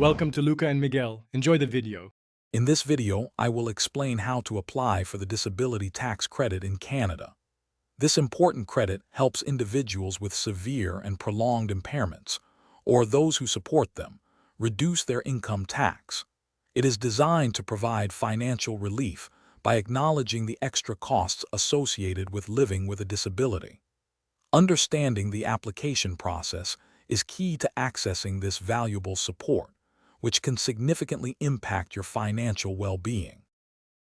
Welcome to Luca and Miguel. Enjoy the video. In this video, I will explain how to apply for the disability tax credit in Canada. This important credit helps individuals with severe and prolonged impairments, or those who support them, reduce their income tax. It is designed to provide financial relief by acknowledging the extra costs associated with living with a disability. Understanding the application process is key to accessing this valuable support, which can significantly impact your financial well-being.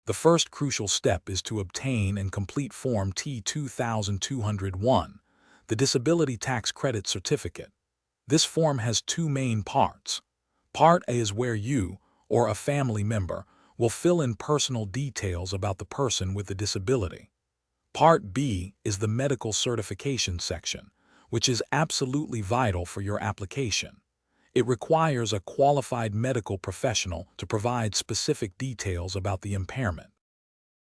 The first crucial step is to obtain and complete Form T-2201, the Disability Tax Credit Certificate. This form has two main parts. Part A is where you, or a family member, will fill in personal details about the person with the disability. Part B is the medical certification section, which is absolutely vital for your application. It requires a qualified medical professional to provide specific details about the impairment.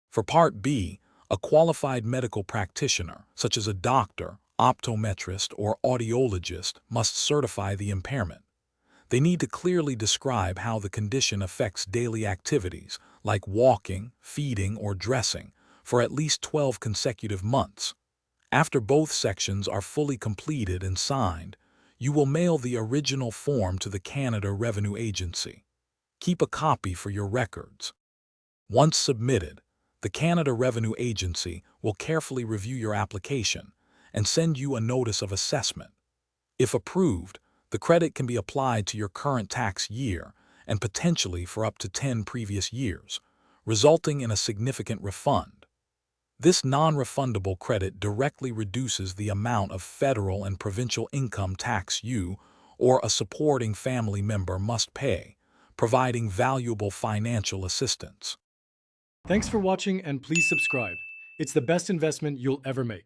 For Part B, a qualified medical practitioner, such as a doctor, optometrist, or audiologist, must certify the impairment. They need to clearly describe how the condition affects daily activities, like walking, feeding, or dressing, for at least 12 consecutive months. After both sections are fully completed and signed, you will mail the original form to the Canada Revenue Agency. Keep a copy for your records. Once submitted, the Canada Revenue Agency will carefully review your application and send you a notice of assessment. If approved, the credit can be applied to your current tax year and potentially for up to 10 previous years, resulting in a significant refund. This non-refundable credit directly reduces the amount of federal and provincial income tax you or a supporting family member must pay, providing valuable financial assistance. Thanks for watching and please subscribe. It's the best investment you'll ever make.